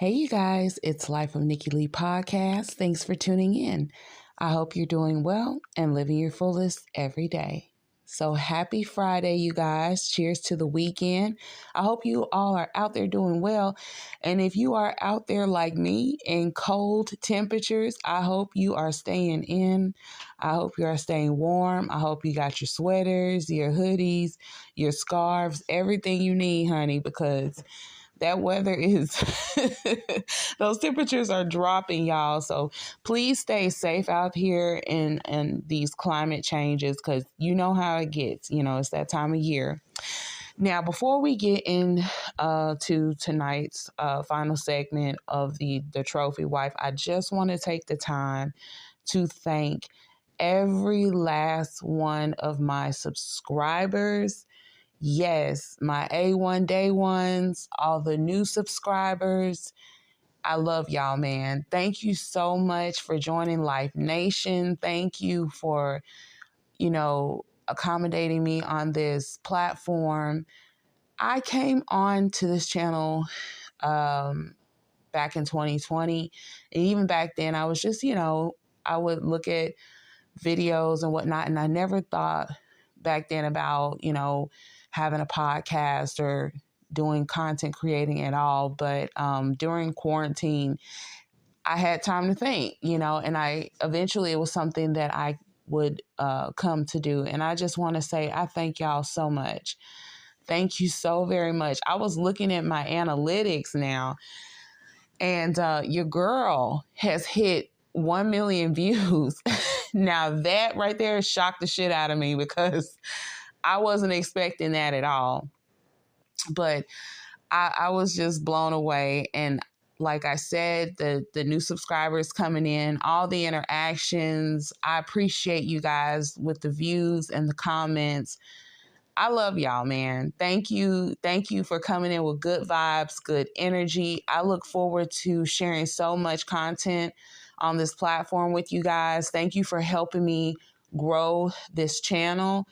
Hey, you guys, it's Life of Nikki Lee podcast. Thanks for tuning in. I hope you're doing well and living your fullest every day. So happy Friday, you guys. Cheers to the weekend. I hope you all are out there doing well. And if you are out there like me in cold temperatures, I hope you are staying in. I hope you are staying warm. I hope you got your sweaters, your hoodies, your scarves, everything you need, honey, because that weather is, those temperatures are dropping, y'all. So please stay safe out here in these climate changes because you know how it gets. You know, it's that time of year. Now, before we get in to tonight's final segment of the Trophy Wife, I just want to take the time to thank every last one of my subscribers. Yes, my A1 day ones, all the new subscribers. I love y'all, man. Thank you so much for joining Life Nation. Thank you for, accommodating me on this platform. I came on to this channel back in 2020. And even back then, I was just, I would look at videos and whatnot. And I never thought back then about, having a podcast or doing content creating at all. But during quarantine, I had time to think, and it was something that I would come to do. And I just want to say, I thank y'all so much. Thank you so very much. I was looking at my analytics now, and your girl has hit 1 million views. Now that right there shocked the shit out of me because I wasn't expecting that at all. But I was just blown away. And like I said, the new subscribers coming in, all the interactions, I appreciate you guys with the views and the comments. I love y'all, man. Thank you. Thank you for coming in with good vibes, good energy. I look forward to sharing so much content on this platform with you guys. Thank you for helping me grow this channel.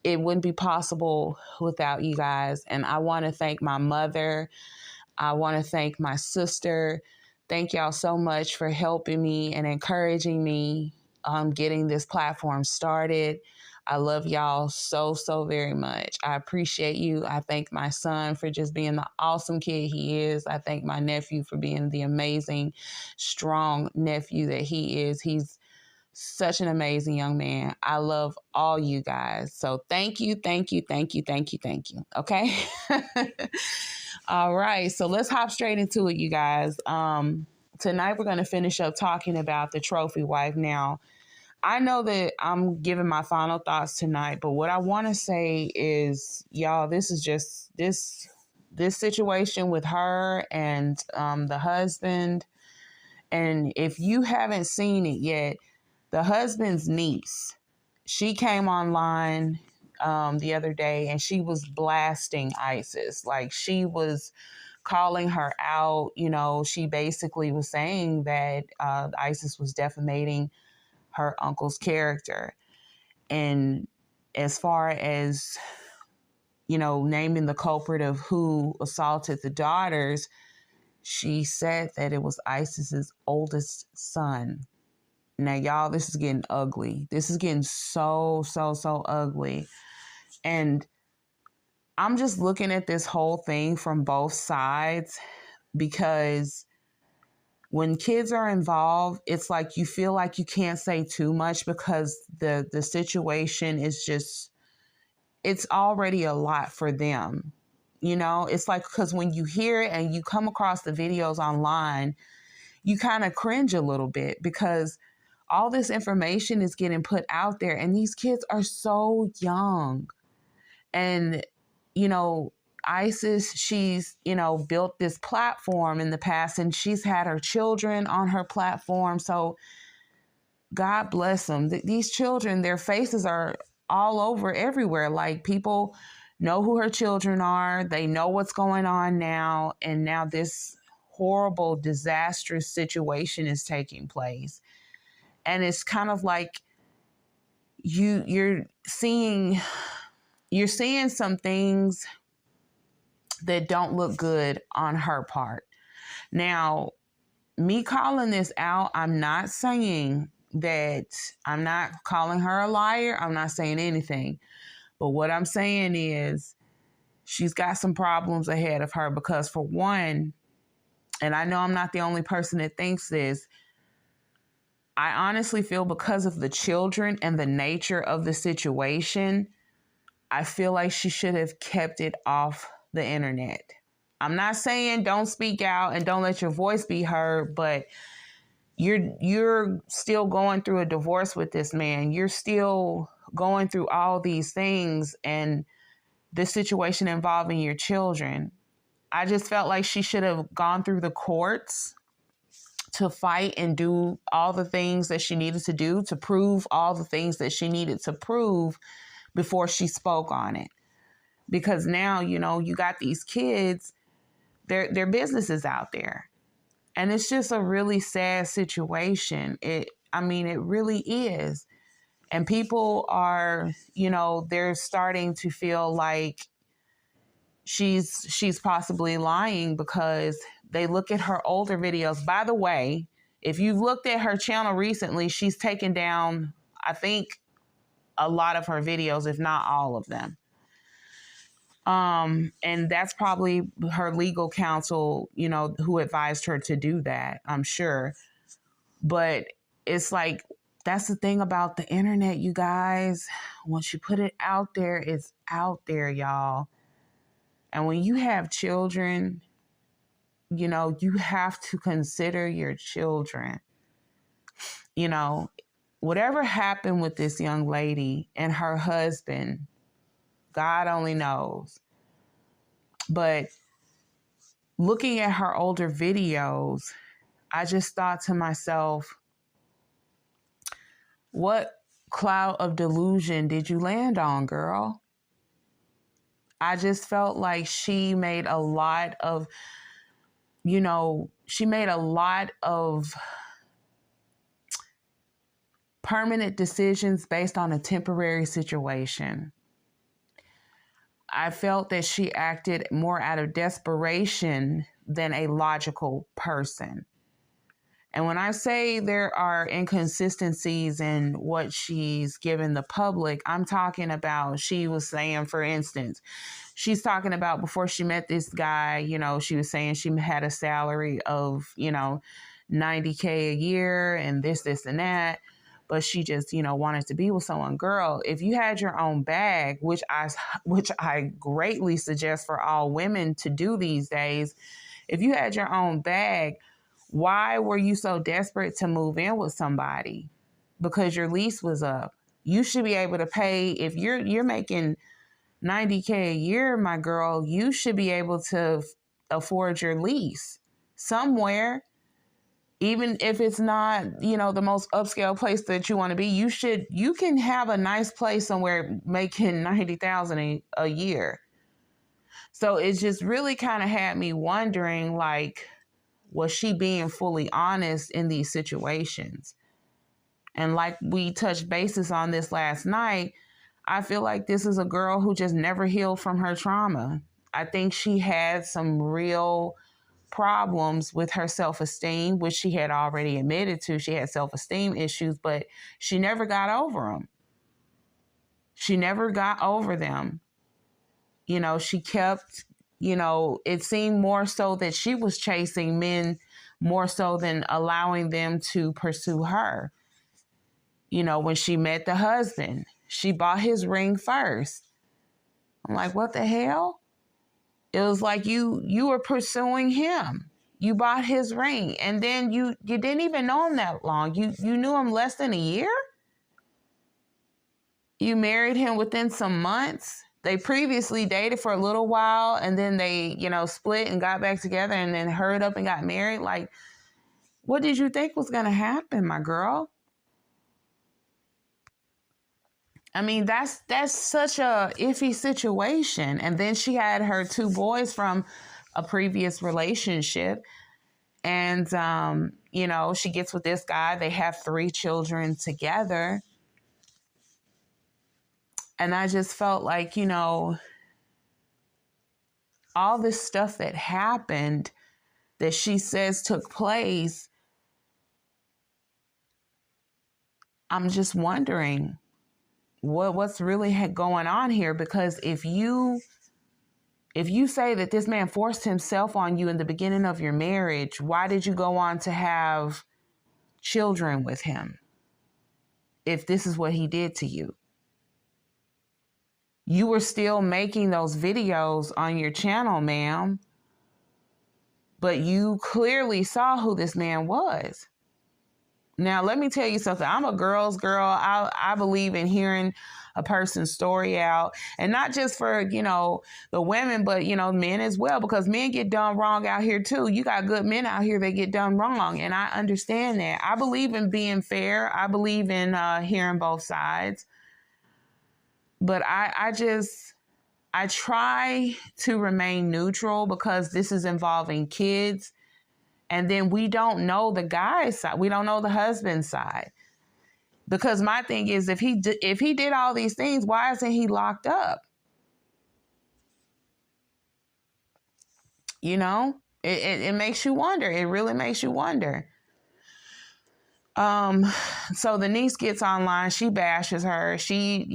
It wouldn't be possible without you guys. And I want to thank my mother. I want to thank my sister. Thank y'all so much for helping me and encouraging me getting this platform started. I love y'all so, so very much. I appreciate you. I thank my son for just being the awesome kid he is. I thank my nephew for being the amazing, strong nephew that he is. He's such an amazing young man. I love all you guys. So thank you, thank you, thank you, thank you, thank you. Okay. All right. So let's hop straight into it, you guys. Tonight we're going to finish up talking about the Trophy Wife. Now, I know that I'm giving my final thoughts tonight, but what I want to say is, y'all, this is just this situation with her and the husband. And if you haven't seen it yet, the husband's niece, she came online the other day and she was blasting ISIS. Like, she was calling her out. She basically was saying that ISIS was defamating her uncle's character. And as far as, naming the culprit of who assaulted the daughters, she said that it was ISIS's oldest son. Now, y'all, this is getting ugly. This is getting so, so, so ugly. And I'm just looking at this whole thing from both sides, because when kids are involved, it's like you feel like you can't say too much because the situation is just, it's already a lot for them. It's like, because when you hear it and you come across the videos online, you kind of cringe a little bit because all this information is getting put out there and these kids are so young. And, ISIS, she's, built this platform in the past and she's had her children on her platform. So God bless them. These children, their faces are all over everywhere. Like, people know who her children are. They know what's going on now. And now this horrible, disastrous situation is taking place. And it's kind of like you're seeing some things that don't look good on her part. Now, me calling this out, I'm not saying that, I'm not calling her a liar. I'm not saying anything. But what I'm saying is she's got some problems ahead of her because, for one, and I know I'm not the only person that thinks this, I honestly feel because of the children and the nature of the situation, I feel like she should have kept it off the internet. I'm not saying don't speak out and don't let your voice be heard, but you're still going through a divorce with this man. You're still going through all these things and this situation involving your children. I just felt like she should have gone through the courts to fight and do all the things that she needed to do to prove all the things that she needed to prove before she spoke on it. Because now, you got these kids, their business is out there. And it's just a really sad situation. It really is. And people are, they're starting to feel like she's possibly lying because they look at her older videos. By the way, if you've looked at her channel recently, she's taken down, I think, a lot of her videos, if not all of them. And that's probably her legal counsel, who advised her to do that, I'm sure. But it's like, that's the thing about the internet, you guys. Once you put it out there, it's out there, y'all. And when you have children, you have to consider your children. Whatever happened with this young lady and her husband, God only knows. But looking at her older videos, I just thought to myself, what cloud of delusion did you land on, girl? I just felt like she made a lot of, permanent decisions based on a temporary situation. I felt that she acted more out of desperation than a logical person. And when I say there are inconsistencies in what she's given the public, I'm talking about, she was saying, for instance, she's talking about before she met this guy, she was saying she had a salary of, $90K a year and this, and that. But she just, wanted to be with someone. Girl, if you had your own bag, which I greatly suggest for all women to do these days, if you had your own bag, why were you so desperate to move in with somebody? Because your lease was up. You should be able to pay, if you're making $90K a year, my girl, you should be able to afford your lease somewhere. Even if it's not, the most upscale place that you want to be, you can have a nice place somewhere making $90,000 a year. So it just really kind of had me wondering, like, was she being fully honest in these situations? And like we touched bases on this last night, I feel like this is a girl who just never healed from her trauma. I think she had some real problems with her self-esteem, which she had already admitted to. She had self-esteem issues, but she never got over them. She never got over them. She kept, it seemed more so that she was chasing men more so than allowing them to pursue her. When she met the husband, she bought his ring first. I'm like, what the hell? It was like you were pursuing him. You bought his ring, and then you didn't even know him that long. You knew him less than a year? You married him within some months? They previously dated for a little while, and then they, split and got back together and then hurried up and got married. Like, what did you think was going to happen, my girl? I mean, that's such a iffy situation. And then she had her 2 boys from a previous relationship. And, she gets with this guy. They have 3 children together. And I just felt like, all this stuff that happened, that she says took place, I'm just wondering what's really going on here. Because if you say that this man forced himself on you in the beginning of your marriage, why did you go on to have children with him if this is what he did to you? You were still making those videos on your channel, ma'am, but you clearly saw who this man was. Now, let me tell you something. I'm a girl's girl. I believe in hearing a person's story out, and not just for, the women, but, men as well, because men get done wrong out here too. You got good men out here that get done wrong, and I understand that. I believe in being fair. I believe in hearing both sides, but I try to remain neutral because this is involving kids. And then we don't know the guy's side. We don't know the husband's side. Because my thing is, if he did all these things, why isn't he locked up? It makes you wonder. It really makes you wonder. So the niece gets online. She bashes her. She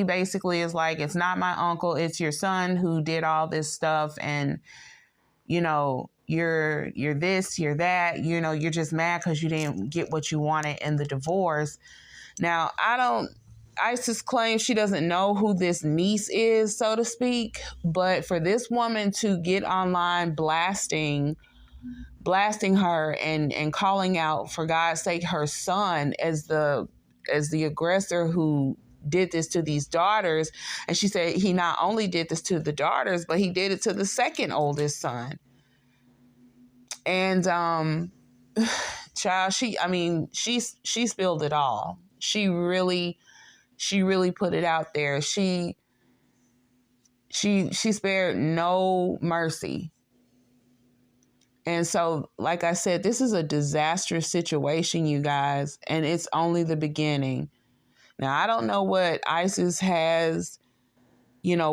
basically is like, it's not my uncle. It's your son who did all this stuff. And, you're this, you're that, you're just mad because you didn't get what you wanted in the divorce. Now, Isis claims she doesn't know who this niece is, so to speak, but for this woman to get online blasting her and calling out, for God's sake, her son as the aggressor who did this to these daughters. And she said he not only did this to the daughters, but he did it to the second oldest son. And child, she spilled it all. She really put it out there. She spared no mercy. And so, like I said, this is a disastrous situation, you guys, and it's only the beginning. Now, I don't know what ISIS has,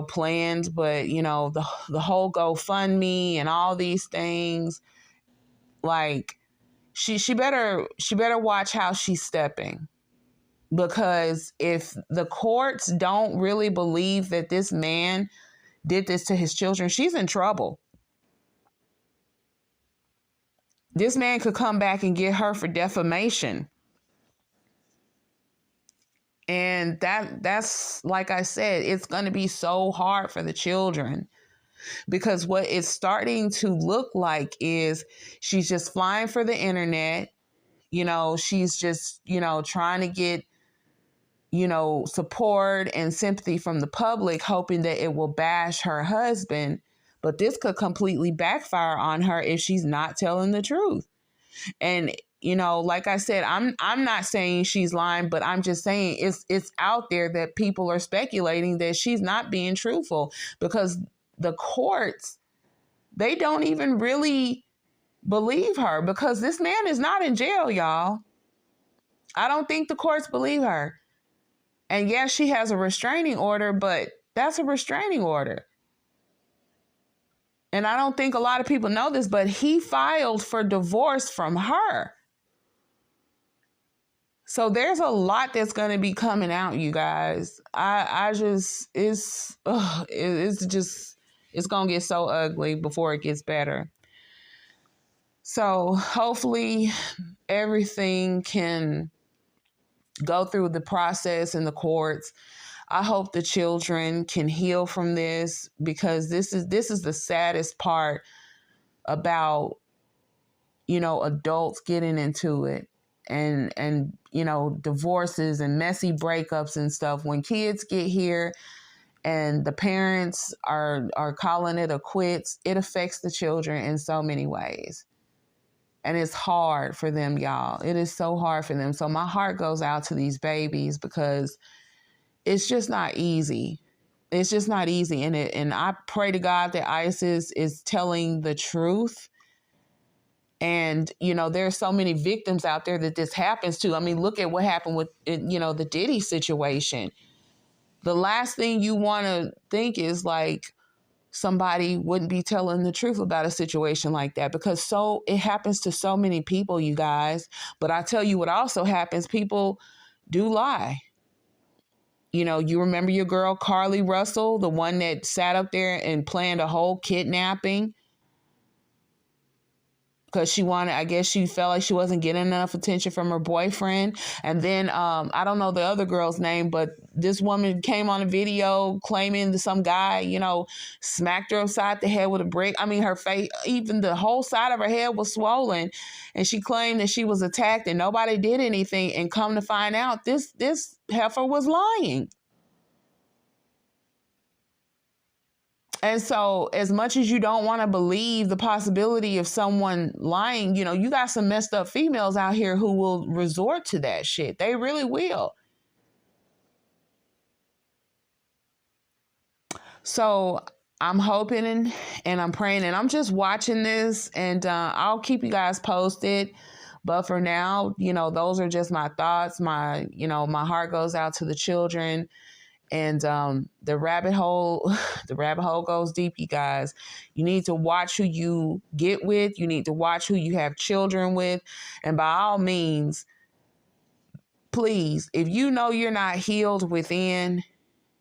planned, but, the whole GoFundMe and all these things, like, she better watch how she's stepping. Because if the courts don't really believe that this man did this to his children, she's in trouble. This man could come back and get her for defamation. And that's, like I said, it's going to be so hard for the children. Because what it's starting to look like is she's just flying for the internet. She's just, trying to get, support and sympathy from the public, hoping that it will bash her husband. But this could completely backfire on her if she's not telling the truth. And, like I said, I'm not saying she's lying, but I'm just saying it's out there that people are speculating that she's not being truthful, because the courts, they don't even really believe her, because this man is not in jail, y'all. I don't think the courts believe her. And yes, she has a restraining order, but that's a restraining order. And I don't think a lot of people know this, but he filed for divorce from her. So there's a lot that's going to be coming out, you guys. It's going to get so ugly before it gets better. So hopefully everything can go through the process in the courts. I hope the children can heal from this, because this is the saddest part about, adults getting into it and divorces and messy breakups and stuff. When kids get here and the parents are calling it a quits, it affects the children in so many ways. And it's hard for them, y'all. It is so hard for them. So my heart goes out to these babies, because it's just not easy. It's just not easy. And I pray to God that ISIS is telling the truth. And, there's so many victims out there that this happens to. I mean, look at what happened with, the Diddy situation. The last thing you want to think is like, somebody wouldn't be telling the truth about a situation like that, because it happens to so many people, you guys. But I tell you what also happens, people do lie. You know, you remember your girl, Carly Russell, the one that sat up there and planned a whole kidnapping because I guess she felt like she wasn't getting enough attention from her boyfriend. And then I don't know the other girl's name, but this woman came on a video claiming that some guy, smacked her upside the head with a brick. I mean, her face, even the whole side of her head was swollen. And she claimed that she was attacked and nobody did anything. And come to find out, this heifer was lying. And so as much as you don't want to believe the possibility of someone lying, you got some messed up females out here who will resort to that shit. They really will. So I'm hoping and I'm praying and I'm just watching this, and I'll keep you guys posted. But for now, those are just my thoughts. My heart goes out to the children. And the rabbit hole goes deep, you guys. You need to watch who you get with. You need to watch who you have children with. And by all means, please, if you know you're not healed within,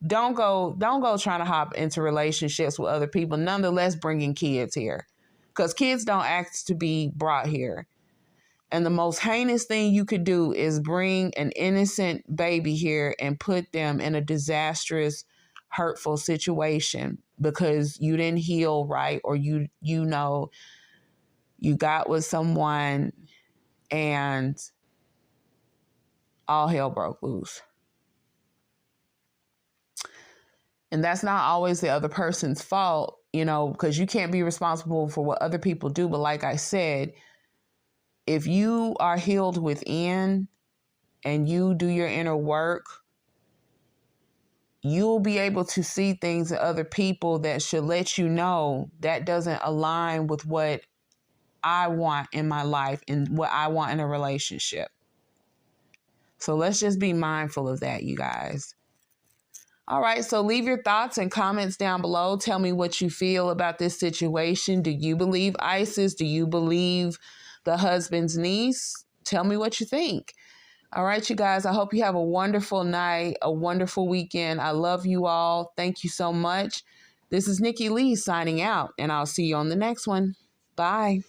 don't go trying to hop into relationships with other people, nonetheless bringing kids here. Because kids don't ask to be brought here. And the most heinous thing you could do is bring an innocent baby here and put them in a disastrous, hurtful situation because you didn't heal right, or you got with someone and all hell broke loose. And that's not always the other person's fault, because you can't be responsible for what other people do. But like I said, if you are healed within and you do your inner work, you'll be able to see things in other people that should let you know that doesn't align with what I want in my life and what I want in a relationship. So let's just be mindful of that, you guys. All right, so leave your thoughts and comments down below. Tell me what you feel about this situation. Do you believe ISIS? Do you believe the husband's niece? Tell me what you think. All right, you guys, I hope you have a wonderful night, a wonderful weekend. I love you all. Thank you so much. This is Nikki Lee signing out, and I'll see you on the next one. Bye.